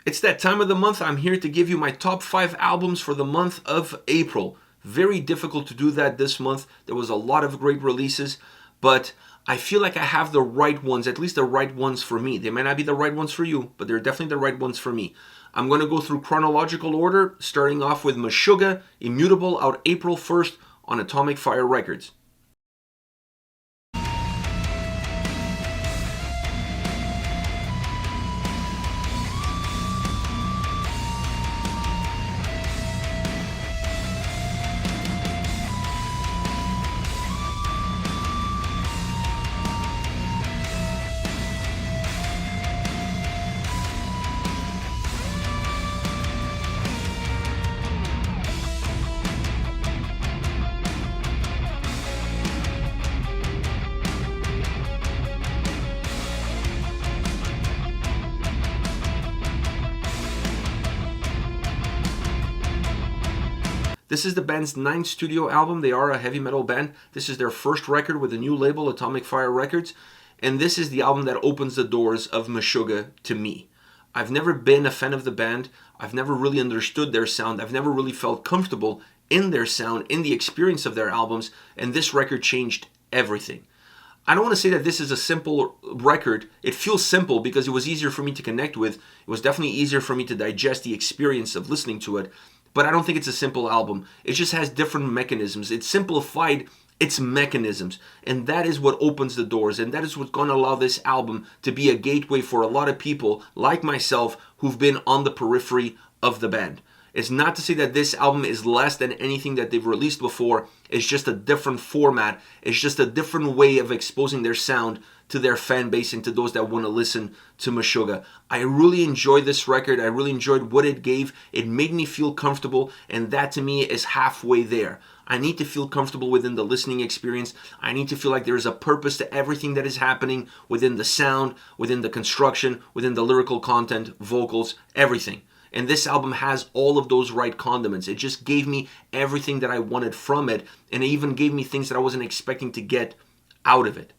It's that time of the month. I'm here to give you my top 5 albums for the month of April. Very difficult to do that this month. There was a lot of great releases, but I feel like I have the right ones, at least the right ones for me. They might not be the right ones for you, but they're definitely the right ones for me. I'm going to go through chronological order, starting off with Meshuggah, Immutable, out April 1st on Atomic Fire Records. This is the band's 9th studio album. They are a heavy metal band. This is their first record with a new label, Atomic Fire Records. And this is the album that opens the doors of Meshuggah to me. I've never been a fan of the band. I've never really understood their sound. I've never really felt comfortable in their sound, in the experience of their albums. And this record changed everything. I don't want to say that this is a simple record. It feels simple because it was easier for me to connect with. It was definitely easier for me to digest the experience of listening to it. But I don't think it's a simple album. It just has different mechanisms. It's simplified its mechanisms. And that is what opens the doors. And that is what's going to allow this album to be a gateway for a lot of people like myself who've been on the periphery of the band. It's not to say that this album is less than anything that they've released before. It's just a different format. It's just a different way of exposing their sound to their fan base and to those that want to listen to Meshuggah. I really enjoyed this record. I really enjoyed what it gave. It made me feel comfortable, and that to me is halfway there. I need to feel comfortable within the listening experience. I need to feel like there is a purpose to everything that is happening within the sound, within the construction, within the lyrical content, vocals, everything. And this album has all of those right condiments. It just gave me everything that I wanted from it, and it even gave me things that I wasn't expecting to get out of it.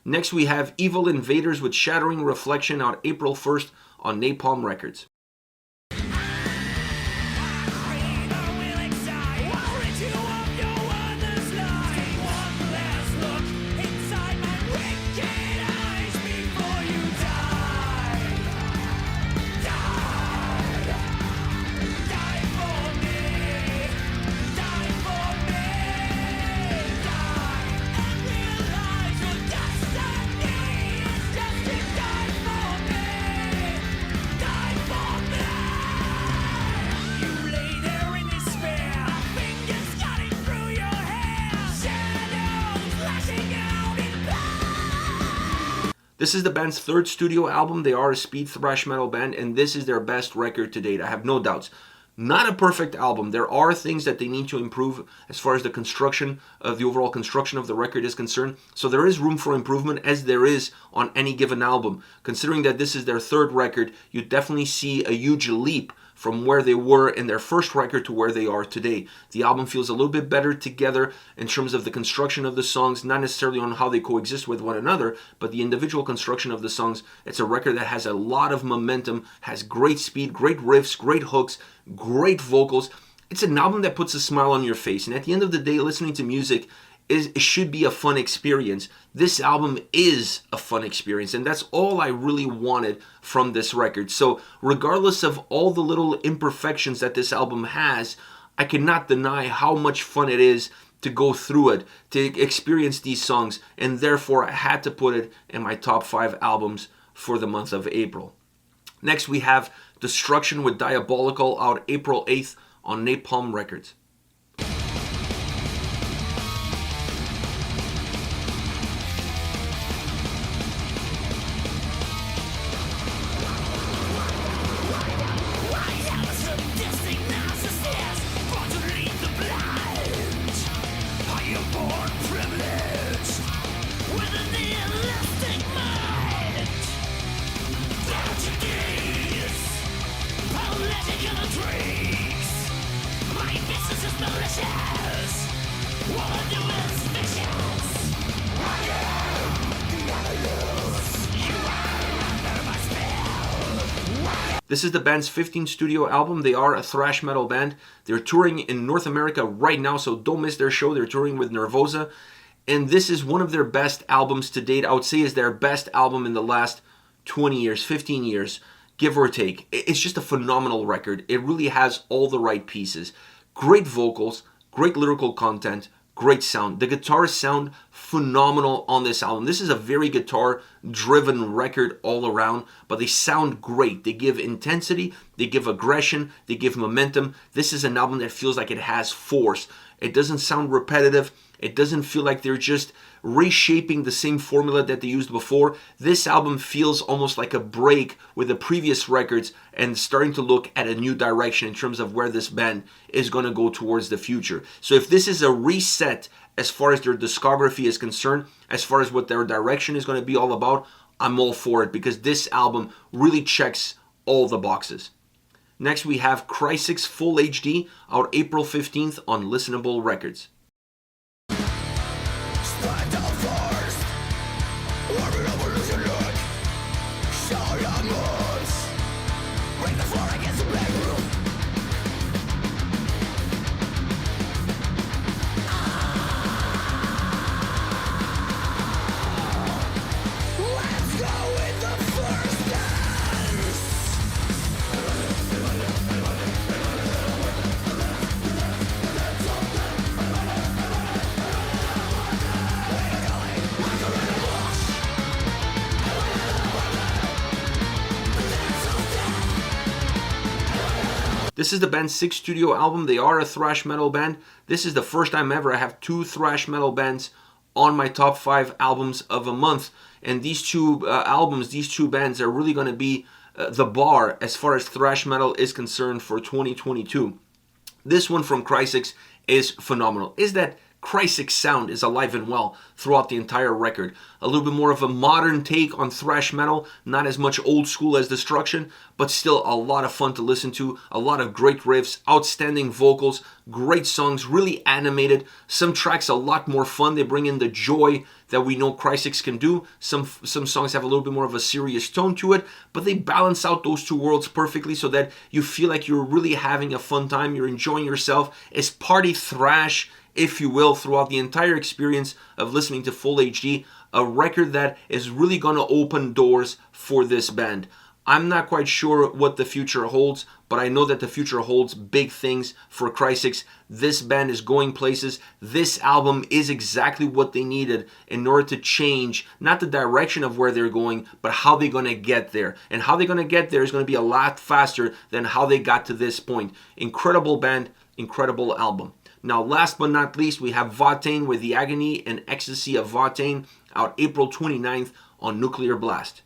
Next we have Evil Invaders with Shattering Reflection out April 1st on Napalm Records. This is the band's 3rd studio album. They are a speed thrash metal band, and this is their best record to date. I have no doubts. Not a perfect album. There are things that they need to improve as far as the construction of the overall construction of the record is concerned. So there is room for improvement, as there is on any given album. Considering that this is their 3rd record, you definitely see a huge leap from where they were in their first record to where they are today. The album feels a little bit better together in terms of the construction of the songs, not necessarily on how they coexist with one another, but the individual construction of the songs. It's a record that has a lot of momentum, has great speed, great riffs, great hooks, great vocals. It's an album that puts a smile on your face. And at the end of the day, listening to music it should be a fun experience. This album is a fun experience, and that's all I really wanted from this record. So regardless of all the little imperfections that this album has, I cannot deny how much fun it is to go through it, to experience these songs, and therefore I had to put it in my top 5 albums for the month of April. Next we have Destruction with Diabolical out April 8th on Napalm Records. Political tricks. My business This is the band's 15th studio album. They are a thrash metal band. They're touring in North America right now, so don't miss their show. They're touring with Nervosa. And this is one of their best albums to date. I would say is their best album in the last 20 years, 15 years, give or take. It's just a phenomenal record. It really has all the right pieces. Great vocals, great lyrical content, great sound. The guitars sound phenomenal on this album. This is a very guitar-driven record all around, but they sound great. They give intensity, they give aggression, they give momentum. This is an album that feels like it has force. It doesn't sound repetitive. It doesn't feel like they're just reshaping the same formula that they used before. This album feels almost like a break with the previous records and starting to look at a new direction in terms of where this band is going to go towards the future. So if this is a reset as far as their discography is concerned, as far as what their direction is going to be all about, I'm all for it because this album really checks all the boxes. Next we have Crysics Full HD out April 15th on Listenable Records. This is the band's 6th studio album. They are a thrash metal band. This is the first time ever I have 2 thrash metal bands on my top 5 albums of a month. And these two albums, these two bands are really going to be the bar as far as thrash metal is concerned for 2022. This one from Crysics is phenomenal. Is that Crysics sound is alive and well throughout the entire record. A little bit more of a modern take on thrash metal, not as much old school as Destruction, but still a lot of fun to listen to, a lot of great riffs, outstanding vocals, great songs, really animated. Some tracks a lot more fun. They bring in the joy that we know Crysics can do. Some songs have a little bit more of a serious tone to it, but they balance out those two worlds perfectly so that you feel like you're really having a fun time, you're enjoying yourself. It's party thrash, if you will, throughout the entire experience of listening to Full HD, a record that is really going to open doors for this band. I'm not quite sure what the future holds, but I know that the future holds big things for Crysics. This band is going places. This album is exactly what they needed in order to change, not the direction of where they're going, but how they're going to get there. And how they're going to get there is going to be a lot faster than how they got to this point. Incredible band, incredible album. Now, last but not least, we have Watain with The Agony and Ecstasy of Watain out April 29th on Nuclear Blast.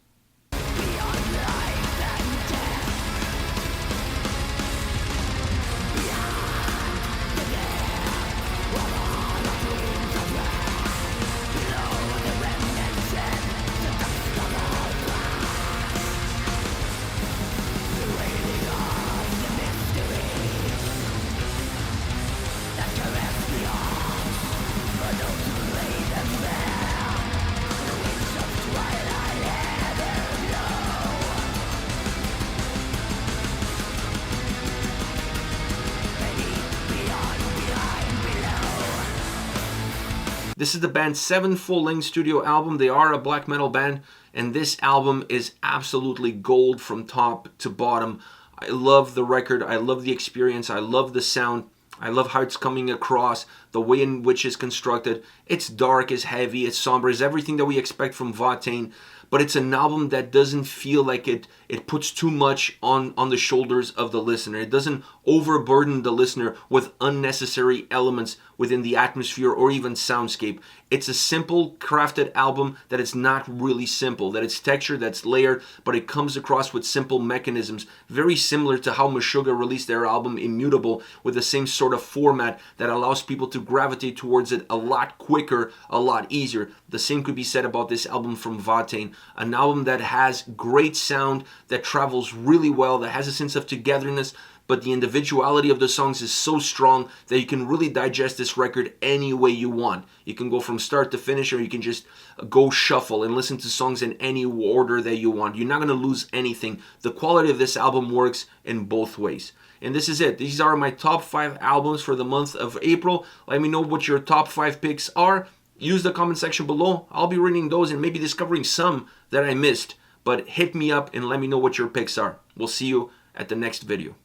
This is the band's 7th full-length studio album. They are a black metal band, and this album is absolutely gold from top to bottom. I love the record. I love the experience. I love the sound. I love how it's coming across, the way in which it's constructed. It's dark, it's heavy, it's somber, it's everything that we expect from Watain. But it's an album that doesn't feel like it puts too much on the shoulders of the listener. It doesn't overburden the listener with unnecessary elements within the atmosphere or even soundscape. It's a simple, crafted album that is not really simple, that it's textured, that's layered, but it comes across with simple mechanisms, very similar to how Meshuggah released their album Immutable, with the same sort of format that allows people to gravitate towards it a lot quicker, a lot easier. The same could be said about this album from Watain, an album that has great sound, that travels really well, that has a sense of togetherness, but the individuality of the songs is so strong that you can really digest this record any way you want. You can go from start to finish, or you can just go shuffle and listen to songs in any order that you want. You're not going to lose anything. The quality of this album works in both ways. And this is it. These are my top 5 albums for the month of April. Let me know what your top 5 picks are. Use the comment section below. I'll be reading those and maybe discovering some that I missed. But hit me up and let me know what your picks are. We'll see you at the next video.